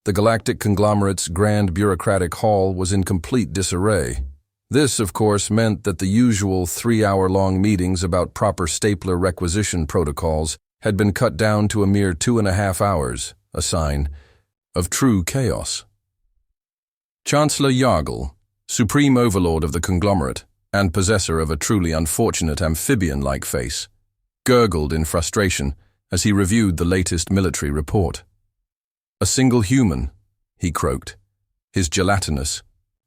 The Galactic conglomerate's grand bureaucratic hall was in complete disarray. This, of course, meant that the usual 3-hour-long meetings about proper stapler requisition protocols had been cut down to a mere 2.5 hours, a sign of true chaos. Chancellor Yargle, supreme overlord of the conglomerate and possessor of a truly unfortunate amphibian-like face, gurgled in frustration as he reviewed the latest military report. "A single human," he croaked, his gelatinous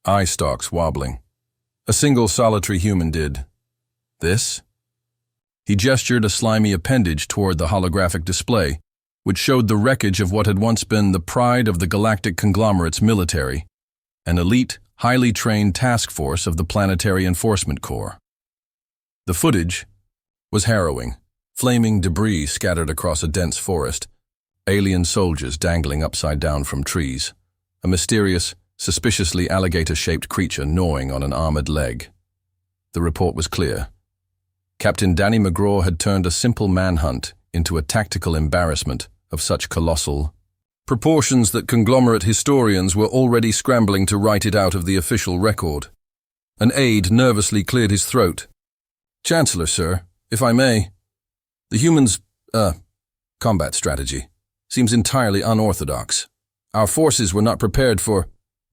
eye stalks wobbling. "A single solitary human did this?" He gestured a slimy appendage toward the holographic display, which showed the wreckage of what had once been the pride of the Galactic conglomerate's military, an elite, highly trained task force of the Planetary Enforcement Corps. The footage was harrowing, flaming debris scattered across a dense forest, alien soldiers dangling upside down from trees, a mysterious, suspiciously alligator-shaped creature gnawing on an armored leg. The report was clear. Captain Danny McGraw had turned a simple manhunt into a tactical embarrassment of such colossal proportions that conglomerate historians were already scrambling to write it out of the official record. An aide nervously cleared his throat. "Chancellor, sir, if I may, the humans' combat strategy seems entirely unorthodox. Our forces were not prepared for—"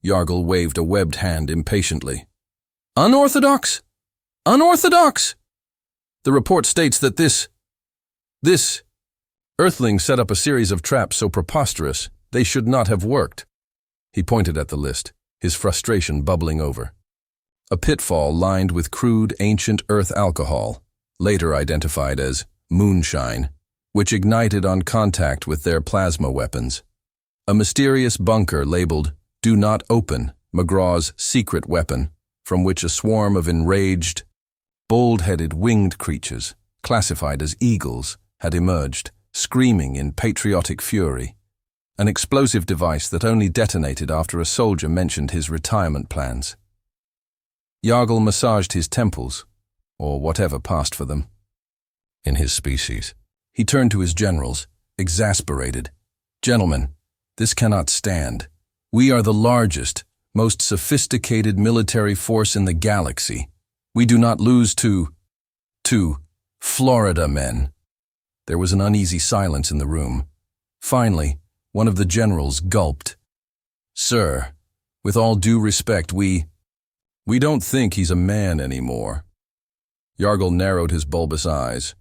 Yargle waved a webbed hand impatiently. "Unorthodox? Unorthodox? The report states that this Earthling set up a series of traps so preposterous they should not have worked." He pointed at the list, his frustration bubbling over. A pitfall lined with crude ancient Earth alcohol, later identified as moonshine, which ignited on contact with their plasma weapons. A mysterious bunker labeled "Do Not Open," McGraw's secret weapon, from which a swarm of enraged, bold-headed winged creatures, classified as eagles, had emerged, screaming in patriotic fury. An explosive device that only detonated after a soldier mentioned his retirement plans. Yargle massaged his temples, or whatever passed for them, in his species. He turned to his generals, exasperated. "Gentlemen, this cannot stand. We are the largest, most sophisticated military force in the galaxy. We do not lose to Florida men." There was an uneasy silence in the room. Finally, one of the generals gulped. "Sir, with all due respect, we don't think he's a man anymore." Yargle narrowed his bulbous eyes.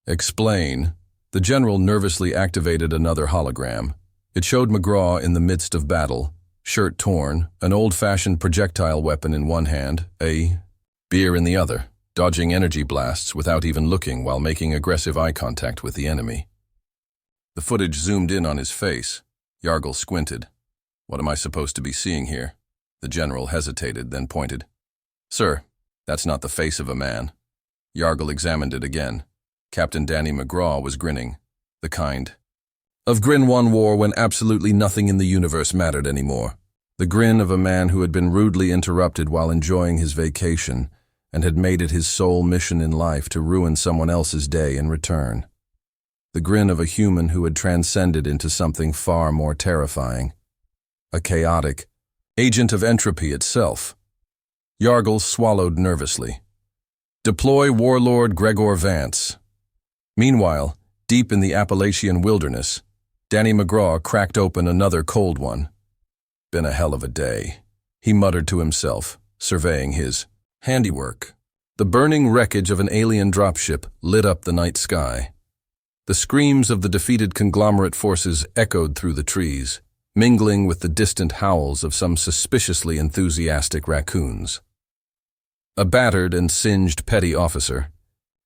"Explain." The general nervously activated another hologram. It showed McGraw in the midst of battle, shirt torn, an old-fashioned projectile weapon in one hand, a beer in the other, dodging energy blasts without even looking while making aggressive eye contact with the enemy. The footage zoomed in on his face. Yargle squinted. "What am I supposed to be seeing here?" The general hesitated, then pointed. "Sir, that's not the face of a man." Yargle examined it again. Captain Danny McGraw was grinning, the kind of grin one wore when absolutely nothing in the universe mattered anymore. The grin of a man who had been rudely interrupted while enjoying his vacation and had made it his sole mission in life to ruin someone else's day in return. The grin of a human who had transcended into something far more terrifying. A chaotic agent of entropy itself. Yargle swallowed nervously. "Deploy Warlord Gregor Vance." Meanwhile, deep in the Appalachian wilderness, Danny McGraw cracked open another cold one. "Been a hell of a day," he muttered to himself, surveying his handiwork. The burning wreckage of an alien dropship lit up the night sky. The screams of the defeated conglomerate forces echoed through the trees, mingling with the distant howls of some suspiciously enthusiastic raccoons. A battered and singed petty officer,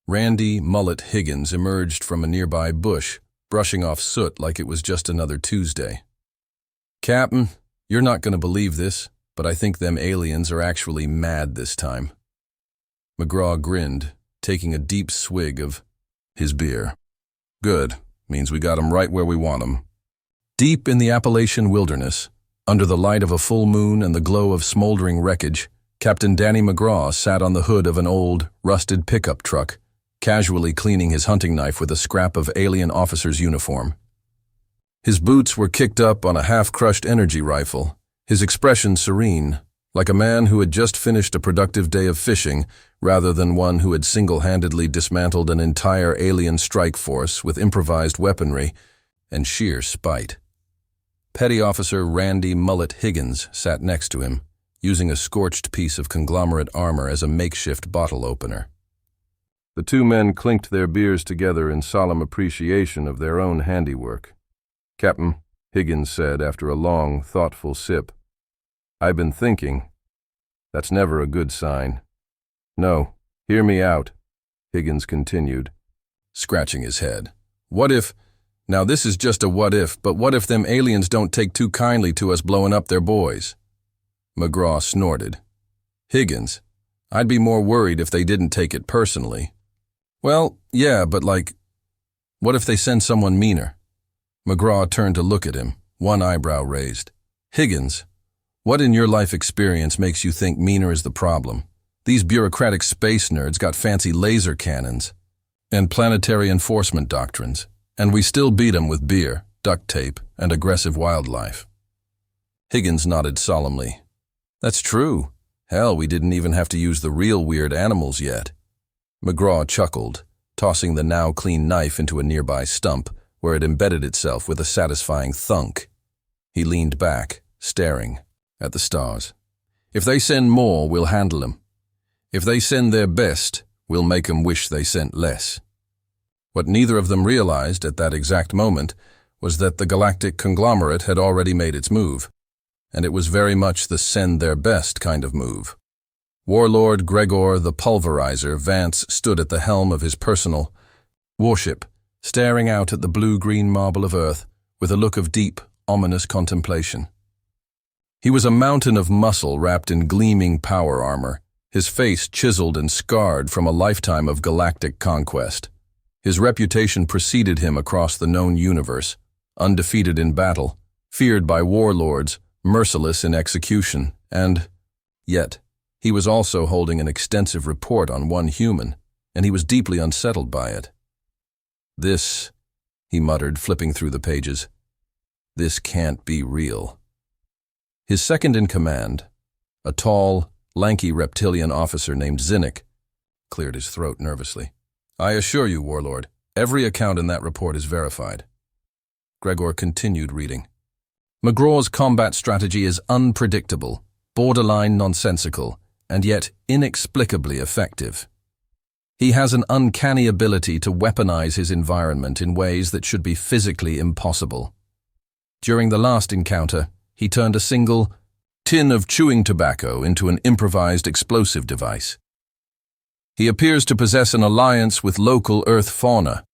Randy Mullet Higgins, emerged from a nearby bush, brushing off soot like it was just another Tuesday. "Captain, you're not going to believe this, but I think them aliens are actually mad this time." McGraw grinned, taking a deep swig of his beer. "Good. Means we got 'em right where we want 'em." Deep in the Appalachian wilderness, under the light of a full moon and the glow of smoldering wreckage, Captain Danny McGraw sat on the hood of an old, rusted pickup truck, casually cleaning his hunting knife with a scrap of alien officer's uniform. His boots were kicked up on a half-crushed energy rifle, his expression serene, like a man who had just finished a productive day of fishing rather than one who had single-handedly dismantled an entire alien strike force with improvised weaponry and sheer spite. Petty Officer Randy Mullet Higgins sat next to him, using a scorched piece of conglomerate armor as a makeshift bottle opener. The two men clinked their beers together in solemn appreciation of their own handiwork. "Captain," Higgins said after a long, thoughtful sip, "I've been thinking. That's never a good sign." "No, hear me out," Higgins continued, scratching his head. "What if... Now this is just a what if, but what if them aliens don't take too kindly to us blowing up their boys?" McGraw snorted. "Higgins, I'd be more worried if they didn't take it personally." "Well, yeah, but what if they send someone meaner?" McGraw turned to look at him, one eyebrow raised. "Higgins, what in your life experience makes you think meaner is the problem? These bureaucratic space nerds got fancy laser cannons and planetary enforcement doctrines, and we still beat them with beer, duct tape, and aggressive wildlife." Higgins nodded solemnly. "That's true. Hell, we didn't even have to use the real weird animals yet." McGraw chuckled, tossing the now clean knife into a nearby stump, where it embedded itself with a satisfying thunk. He leaned back, staring at the stars. "If they send more, we'll handle them. If they send their best, we'll make them wish they sent less." What neither of them realized at that exact moment was that the galactic conglomerate had already made its move, and it was very much the send their best kind of move. Warlord Gregor the Pulverizer Vance stood at the helm of his personal warship, staring out at the blue-green marble of Earth with a look of deep, ominous contemplation. He was a mountain of muscle wrapped in gleaming power armor, his face chiseled and scarred from a lifetime of galactic conquest. His reputation preceded him across the known universe, undefeated in battle, feared by warlords, merciless in execution, and yet he was also holding an extensive report on one human, and he was deeply unsettled by it. "This," he muttered, flipping through the pages, "this can't be real." His second-in-command, a tall, lanky reptilian officer named Zinnik, cleared his throat nervously. "I assure you, Warlord, every account in that report is verified." Gregor continued reading. "McGraw's combat strategy is unpredictable, borderline nonsensical, and yet inexplicably effective. He has an uncanny ability to weaponize his environment in ways that should be physically impossible. During the last encounter, he turned a single tin of chewing tobacco into an improvised explosive device. He appears to possess an alliance with local Earth fauna,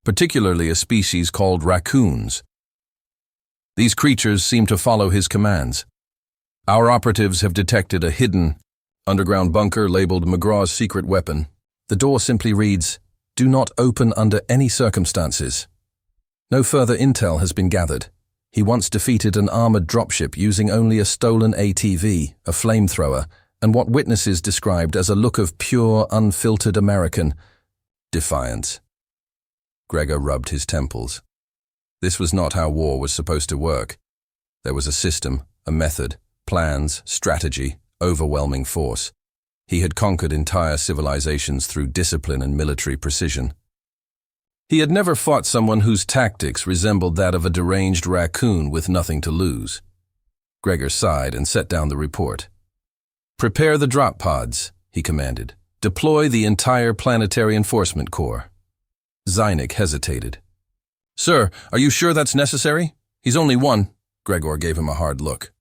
particularly a species called raccoons. These creatures seem to follow his commands. Our operatives have detected a hidden underground bunker labeled McGraw's secret weapon. The door simply reads, 'Do not open under any circumstances.' No further intel has been gathered. He once defeated an armored dropship using only a stolen ATV, a flamethrower, and what witnesses described as a look of pure, unfiltered American defiance." Gregor rubbed his temples. This was not how war was supposed to work. There was a system, a method, plans, strategy, overwhelming force. He had conquered entire civilizations through discipline and military precision. He had never fought someone whose tactics resembled that of a deranged raccoon with nothing to lose. Gregor sighed and set down the report. "Prepare the drop pods," he commanded. "Deploy the entire Planetary Enforcement Corps." Zinnik hesitated. "Sir, are you sure that's necessary? He's only one." Gregor gave him a hard look.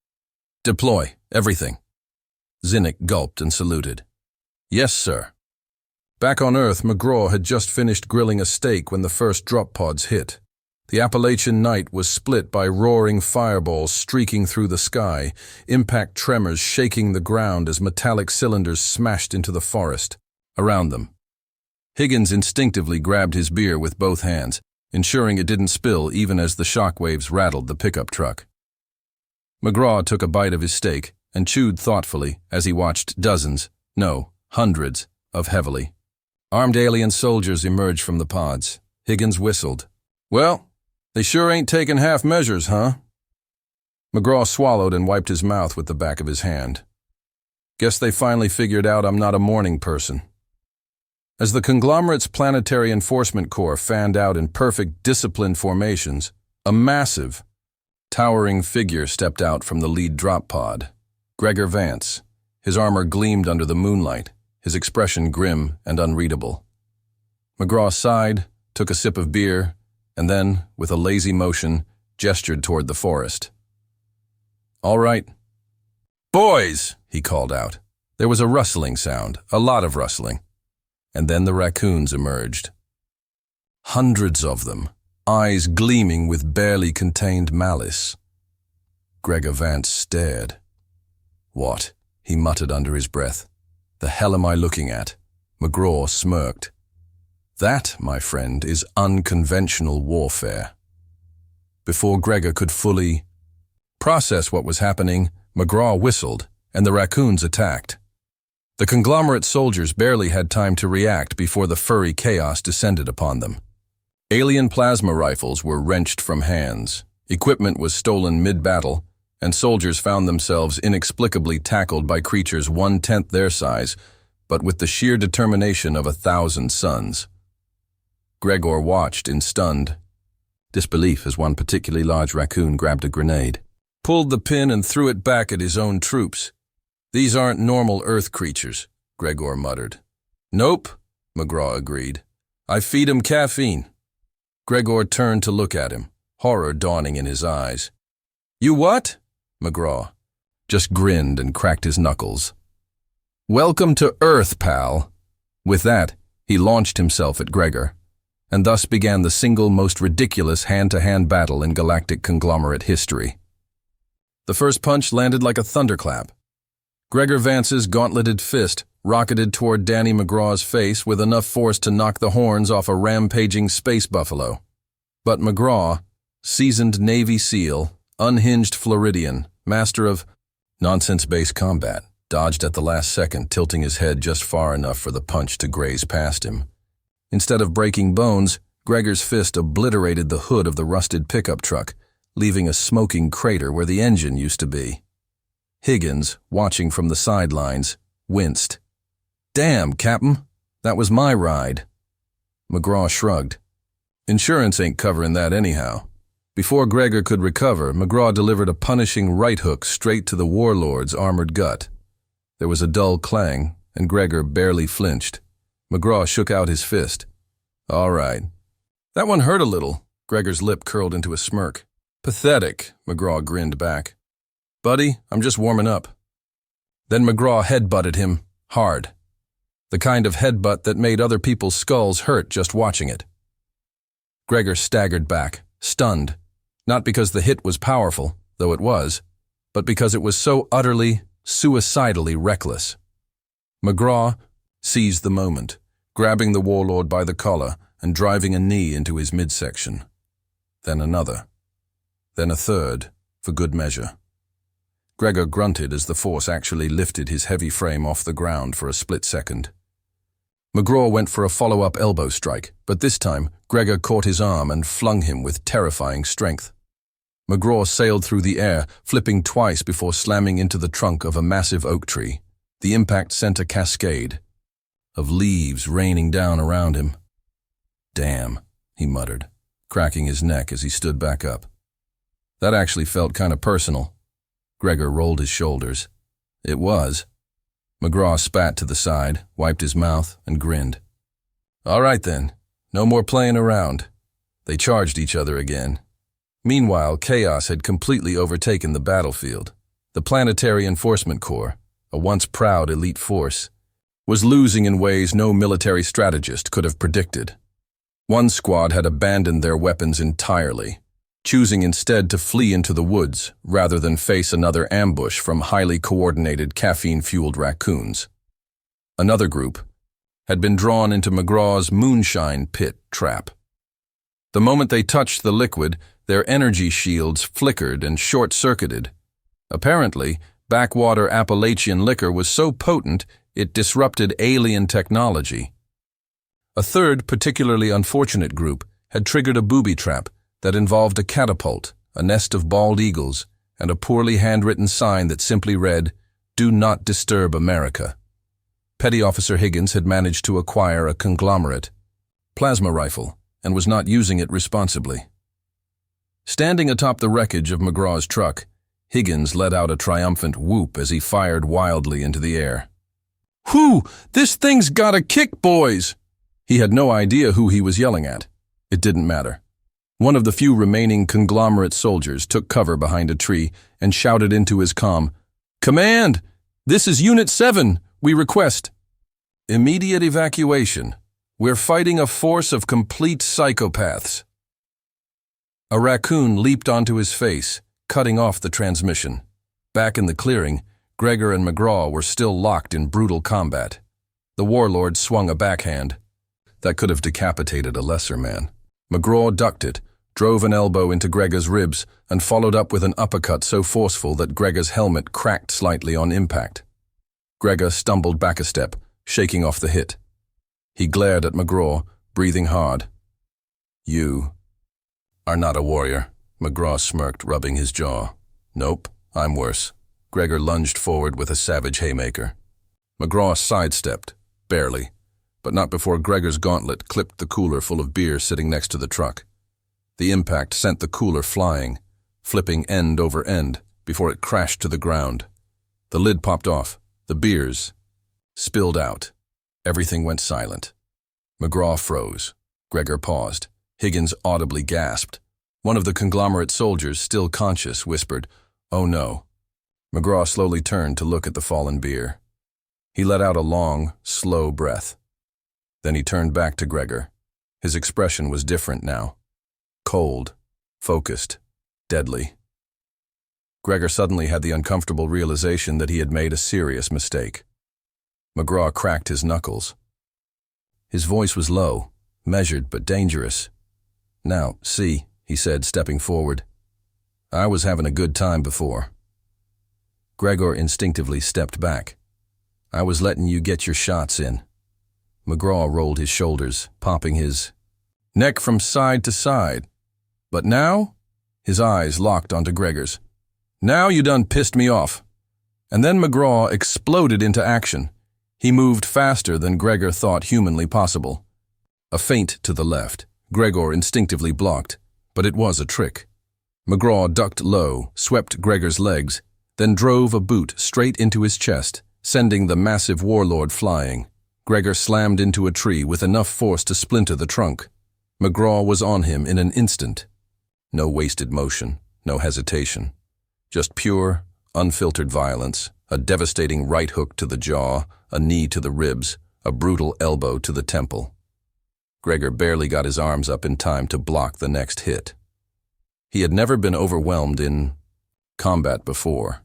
"Deploy, everything." Zinnik gulped and saluted. "Yes, sir." Back on Earth, McGraw had just finished grilling a steak when the first drop pods hit. The Appalachian night was split by roaring fireballs streaking through the sky, impact tremors shaking the ground as metallic cylinders smashed into the forest around them. Higgins instinctively grabbed his beer with both hands, ensuring it didn't spill even as the shockwaves rattled the pickup truck. McGraw took a bite of his steak and chewed thoughtfully as he watched dozens, no, hundreds, of heavily armed alien soldiers emerge from the pods. Higgins whistled. "Well, They sure ain't taking half measures, huh? McGraw swallowed and wiped his mouth with the back of his hand. Guess they finally figured out I'm not a morning person. As the conglomerate's planetary enforcement corps fanned out in perfect disciplined formations, a massive, towering figure stepped out from the lead drop pod. Gregor Vance. His armor gleamed under the moonlight, his expression grim and unreadable. McGraw sighed, took a sip of beer, and then, with a lazy motion, gestured toward the forest. "All right." "Boys!" he called out. There was a rustling sound, a lot of rustling. And then the raccoons emerged. Hundreds of them, eyes gleaming with barely contained malice. Gregor Vance stared. "What?" he muttered under his breath. "The hell am I looking at?" McGraw smirked. "That, my friend, is unconventional warfare." Before Gregor could fully process what was happening, McGraw whistled, and the raccoons attacked. The conglomerate soldiers barely had time to react before the furry chaos descended upon them. Alien plasma rifles were wrenched from hands, equipment was stolen mid-battle, and soldiers found themselves inexplicably tackled by creatures 1/10 their size, but with the sheer determination of 1,000 suns. Gregor watched in stunned disbelief as one particularly large raccoon grabbed a grenade, pulled the pin and threw it back at his own troops. "These aren't normal Earth creatures," Gregor muttered. "Nope," McGraw agreed. "I feed 'em caffeine." Gregor turned to look at him, horror dawning in his eyes. "You what?" McGraw just grinned and cracked his knuckles. "Welcome to Earth, pal." With that, he launched himself at Gregor, and thus began the single most ridiculous hand-to-hand battle in galactic conglomerate history. The first punch landed like a thunderclap. Gregor Vance's gauntleted fist rocketed toward Danny McGraw's face with enough force to knock the horns off a rampaging space buffalo. But McGraw, seasoned Navy SEAL, unhinged Floridian, master of nonsense-based combat, dodged at the last second, tilting his head just far enough for the punch to graze past him. Instead of breaking bones, Gregor's fist obliterated the hood of the rusted pickup truck, leaving a smoking crater where the engine used to be. Higgins, watching from the sidelines, winced. "Damn, Captain, that was my ride." McGraw shrugged. "Insurance ain't covering that anyhow." Before Gregor could recover, McGraw delivered a punishing right hook straight to the Warlord's armored gut. There was a dull clang, and Gregor barely flinched. McGraw shook out his fist. "All right." "That one hurt a little." Gregor's lip curled into a smirk. "Pathetic," McGraw grinned back. "Buddy, I'm just warming up." Then McGraw headbutted him, hard. The kind of headbutt that made other people's skulls hurt just watching it. Gregor staggered back, stunned, not because the hit was powerful, though it was, but because it was so utterly, suicidally reckless. McGraw seized the moment, grabbing the Warlord by the collar and driving a knee into his midsection. Then another. Then a third, for good measure. Gregor grunted as the force actually lifted his heavy frame off the ground for a split second. McGraw went for a follow-up elbow strike, but this time Gregor caught his arm and flung him with terrifying strength. McGraw sailed through the air, flipping twice before slamming into the trunk of a massive oak tree. The impact sent a cascade of leaves raining down around him. "Damn," he muttered, cracking his neck as he stood back up. "That actually felt kind of personal." Gregor rolled his shoulders. "It was." McGraw spat to the side, wiped his mouth, and grinned. "All right then, no more playing around." They charged each other again. Meanwhile, chaos had completely overtaken the battlefield. The Planetary Enforcement Corps, a once proud elite force, was losing in ways no military strategist could have predicted. One squad had abandoned their weapons entirely, choosing instead to flee into the woods rather than face another ambush from highly coordinated caffeine-fueled raccoons. Another group had been drawn into McGraw's moonshine pit trap. The moment they touched the liquid, their energy shields flickered and short-circuited. Apparently, backwater Appalachian liquor was so potent it disrupted alien technology. A third, particularly unfortunate group had triggered a booby trap, that involved a catapult, a nest of bald eagles, and a poorly handwritten sign that simply read, "Do not disturb America." Petty Officer Higgins had managed to acquire a conglomerate plasma rifle and was not using it responsibly. Standing atop the wreckage of McGraw's truck, Higgins let out a triumphant whoop as he fired wildly into the air. "Whew! This thing's got a kick, boys!" He had no idea who he was yelling at. It didn't matter. One of the few remaining conglomerate soldiers took cover behind a tree and shouted into his comm, "Command! This is Unit 7. We request immediate evacuation. We're fighting a force of complete psychopaths." A raccoon leaped onto his face, cutting off the transmission. Back in the clearing, Gregor and McGraw were still locked in brutal combat. The Warlord swung a backhand that could have decapitated a lesser man. McGraw ducked it, drove an elbow into Gregor's ribs, and followed up with an uppercut so forceful that Gregor's helmet cracked slightly on impact. Gregor stumbled back a step, shaking off the hit. He glared at McGraw, breathing hard. "You are not a warrior," McGraw smirked, rubbing his jaw. "Nope, I'm worse." Gregor lunged forward with a savage haymaker. McGraw sidestepped, barely, but not before Gregor's gauntlet clipped the cooler full of beer sitting next to the truck. The impact sent the cooler flying, flipping end over end before it crashed to the ground. The lid popped off. The beers spilled out. Everything went silent. McGraw froze. Gregor paused. Higgins audibly gasped. One of the conglomerate soldiers, still conscious, whispered, "Oh no." McGraw slowly turned to look at the fallen beer. He let out a long, slow breath. Then he turned back to Gregor. His expression was different now. Cold, focused, deadly. Gregor suddenly had the uncomfortable realization that he had made a serious mistake. McGraw cracked his knuckles. His voice was low, measured but dangerous. "Now, see," he said, stepping forward. "I was having a good time before." Gregor instinctively stepped back. "I was letting you get your shots in." McGraw rolled his shoulders, popping his neck from side to side. "But now?" His eyes locked onto Gregor's. "Now you done pissed me off." And then McGraw exploded into action. He moved faster than Gregor thought humanly possible. A feint to the left. Gregor instinctively blocked, but it was a trick. McGraw ducked low, swept Gregor's legs, then drove a boot straight into his chest, sending the massive Warlord flying. Gregor slammed into a tree with enough force to splinter the trunk. McGraw was on him in an instant. No wasted motion, no hesitation. Just pure, unfiltered violence, a devastating right hook to the jaw, a knee to the ribs, a brutal elbow to the temple. Gregor barely got his arms up in time to block the next hit. He had never been overwhelmed in combat before.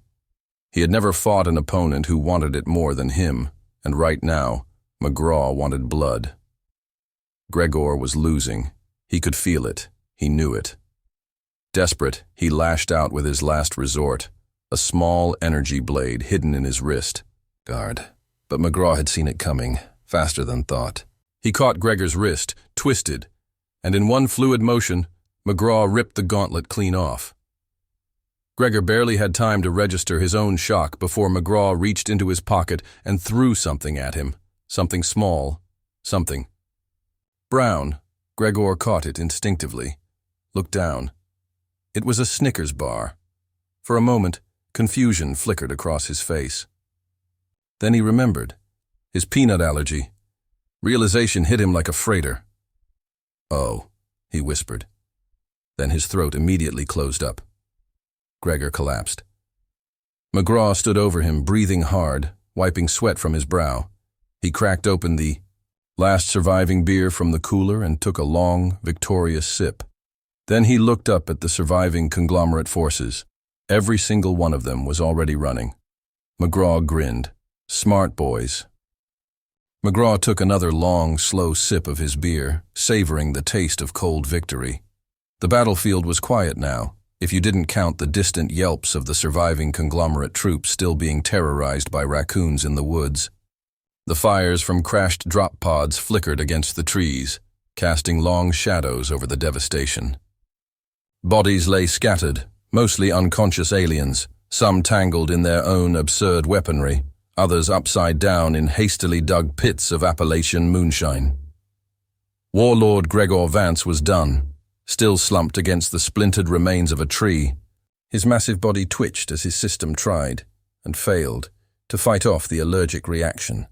He had never fought an opponent who wanted it more than him, and right now, McGraw wanted blood. Gregor was losing. He could feel it. He knew it. Desperate, he lashed out with his last resort, a small energy blade hidden in his wrist. Guard. But McGraw had seen it coming, faster than thought. He caught Gregor's wrist, twisted, and in one fluid motion, McGraw ripped the gauntlet clean off. Gregor barely had time to register his own shock before McGraw reached into his pocket and threw something at him. Something small. Something brown. Gregor caught it instinctively. Looked down. It was a Snickers bar. For a moment, confusion flickered across his face. Then he remembered. His peanut allergy. Realization hit him like a freighter. "Oh," he whispered. Then his throat immediately closed up. Gregor collapsed. McGraw stood over him, breathing hard, wiping sweat from his brow. He cracked open the last surviving beer from the cooler and took a long, victorious sip. Then he looked up at the surviving conglomerate forces. Every single one of them was already running. McGraw grinned. Smart boys. McGraw took another long, slow sip of his beer, savoring the taste of cold victory. The battlefield was quiet now, if you didn't count the distant yelps of the surviving conglomerate troops still being terrorized by raccoons in the woods. The fires from crashed drop pods flickered against the trees, casting long shadows over the devastation. Bodies lay scattered, mostly unconscious aliens, some tangled in their own absurd weaponry, others upside down in hastily dug pits of Appalachian moonshine. Warlord Gregor Vance was done, still slumped against the splintered remains of a tree. His massive body twitched as his system tried, and failed, to fight off the allergic reaction.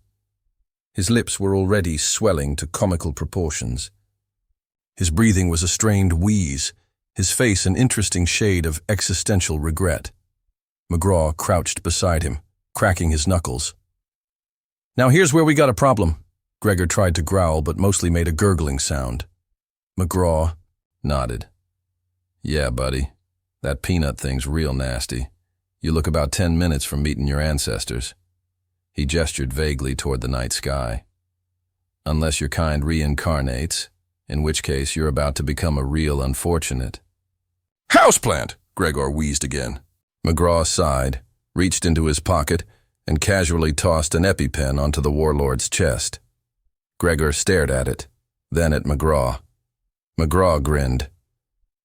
His lips were already swelling to comical proportions. His breathing was a strained wheeze, his face an interesting shade of existential regret. McGraw crouched beside him, cracking his knuckles. "Now here's where we got a problem." Gregor tried to growl, but mostly made a gurgling sound. McGraw nodded. "Yeah, buddy, that peanut thing's real nasty. You look about 10 minutes from meeting your ancestors." He gestured vaguely toward the night sky. "Unless your kind reincarnates, in which case you're about to become a real unfortunate." "Houseplant!" Gregor wheezed again. McGraw sighed, reached into his pocket, and casually tossed an EpiPen onto the Warlord's chest. Gregor stared at it, then at McGraw. McGraw grinned.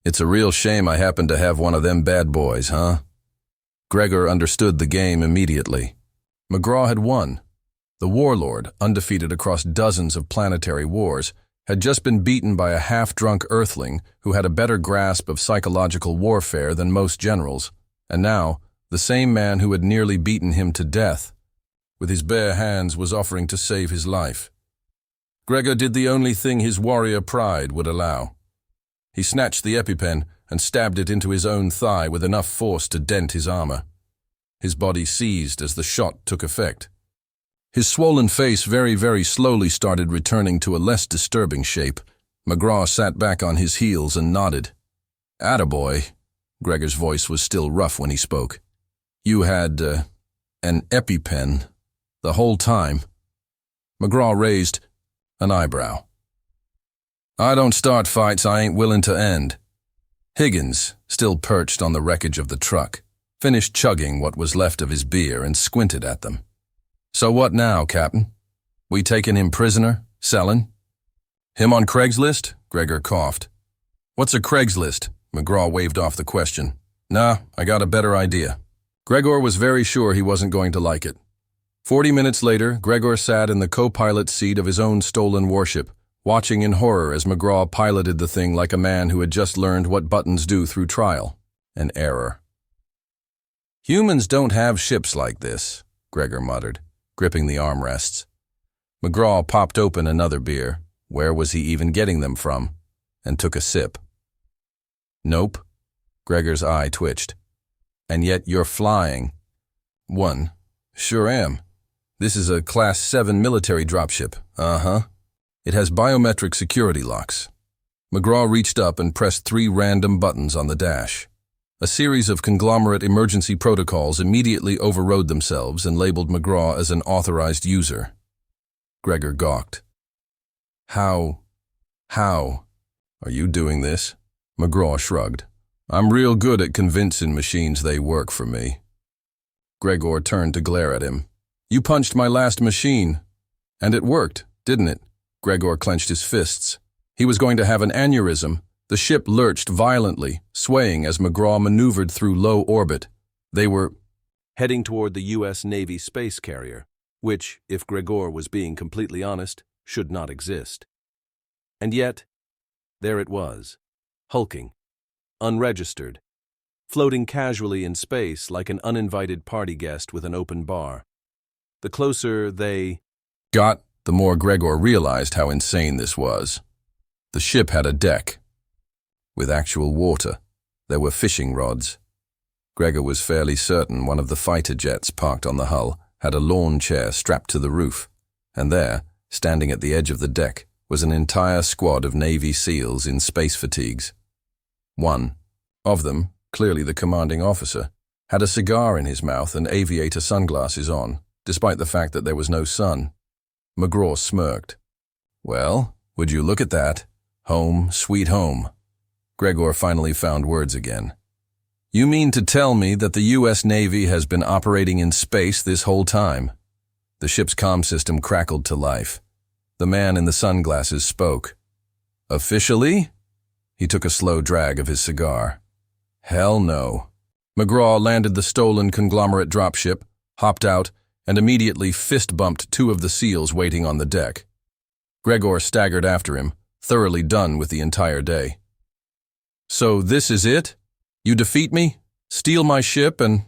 "It's a real shame I happen to have one of them bad boys, huh?" Gregor understood the game immediately. McGraw had won. The Warlord, undefeated across dozens of planetary wars, had just been beaten by a half-drunk Earthling who had a better grasp of psychological warfare than most generals, and now, the same man who had nearly beaten him to death, with his bare hands, was offering to save his life. Gregor did the only thing his warrior pride would allow. He snatched the EpiPen and stabbed it into his own thigh with enough force to dent his armor. His body seized as the shot took effect. His swollen face very, very slowly started returning to a less disturbing shape. McGraw sat back on his heels and nodded. "Attaboy." Gregor's voice was still rough when he spoke. "You had, an EpiPen the whole time." McGraw raised an eyebrow. "I don't start fights I ain't willing to end." Higgins, still perched on the wreckage of the truck, finished chugging what was left of his beer and squinted at them. "So what now, Captain? We taking him prisoner? Selling?" "Him on Craigslist?" Gregor coughed. "What's a Craigslist?" McGraw waved off the question. "Nah, I got a better idea." Gregor was very sure he wasn't going to like it. 40 minutes later, Gregor sat in the co-pilot seat of his own stolen warship, watching in horror as McGraw piloted the thing like a man who had just learned what buttons do through trial and error. "Humans don't have ships like this," Gregor muttered, gripping the armrests. McGraw popped open another beer, where was he even getting them from, and took a sip. "Nope." Gregor's eye twitched. "And yet you're flying." "One. Sure am. This is a Class 7 military dropship. Uh-huh. It has biometric security locks." McGraw reached up and pressed 3 random buttons on the dash. A series of conglomerate emergency protocols immediately overrode themselves and labeled McGraw as an authorized user. Gregor gawked. How are you doing this?" McGraw shrugged. "I'm real good at convincing machines they work for me." Gregor turned to glare at him. "You punched my last machine. And it worked, didn't it?" Gregor clenched his fists. He was going to have an aneurysm. The ship lurched violently, swaying as McGraw maneuvered through low orbit. They were heading toward the U.S. Navy space carrier, which, if Gregor was being completely honest, should not exist. And yet, there it was, hulking, unregistered, floating casually in space like an uninvited party guest with an open bar. The closer they got, the more Gregor realized how insane this was. The ship had a deck, with actual water. There were fishing rods. Gregor was fairly certain one of the fighter jets parked on the hull had a lawn chair strapped to the roof, and there, standing at the edge of the deck, was an entire squad of Navy SEALs in space fatigues. One of them, clearly the commanding officer, had a cigar in his mouth and aviator sunglasses on, despite the fact that there was no sun. McGraw smirked. "Well, would you look at that? Home, sweet home." Gregor finally found words again. "You mean to tell me that the U.S. Navy has been operating in space this whole time?" The ship's comm system crackled to life. The man in the sunglasses spoke. "Officially?" He took a slow drag of his cigar. Hell no. McGraw landed the stolen conglomerate dropship, hopped out, and immediately fist-bumped two of the SEALs waiting on the deck. Gregor staggered after him, thoroughly done with the entire day. So this is it? You defeat me, steal my ship, and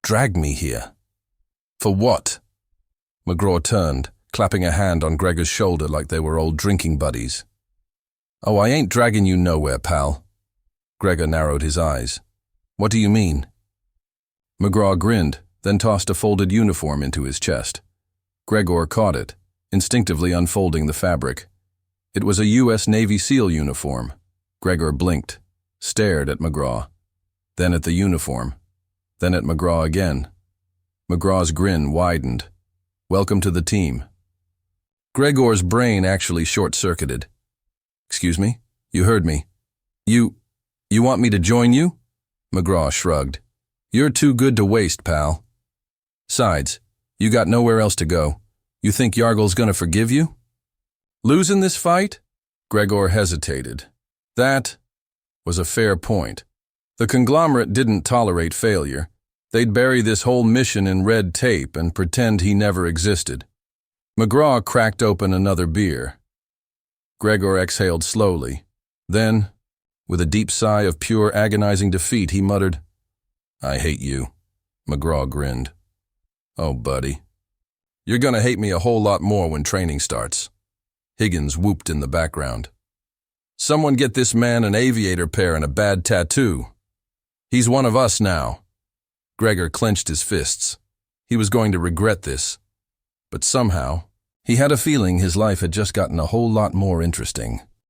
drag me here. For what? McGraw turned, clapping a hand on Gregor's shoulder like they were old drinking buddies. Oh, I ain't dragging you nowhere, pal. Gregor narrowed his eyes. What do you mean? McGraw grinned, then tossed a folded uniform into his chest. Gregor caught it, instinctively unfolding the fabric. It was a U.S. Navy SEAL uniform. Gregor blinked, stared at McGraw, then at the uniform, then at McGraw again. McGraw's grin widened. Welcome to the team. Gregor's brain actually short-circuited. Excuse me? You heard me. You want me to join you? McGraw shrugged. You're too good to waste, pal. Sides, you got nowhere else to go. You think Yargle's gonna forgive you? Losing this fight? Gregor hesitated. That was a fair point. The conglomerate didn't tolerate failure. They'd bury this whole mission in red tape and pretend he never existed. McGraw cracked open another beer. Gregor exhaled slowly. Then, with a deep sigh of pure agonizing defeat, he muttered, I hate you. McGraw grinned. Oh, buddy. You're gonna hate me a whole lot more when training starts. Higgins whooped in the background. Someone get this man an aviator pair and a bad tattoo. He's one of us now. Gregor clenched his fists. He was going to regret this. But somehow, he had a feeling his life had just gotten a whole lot more interesting.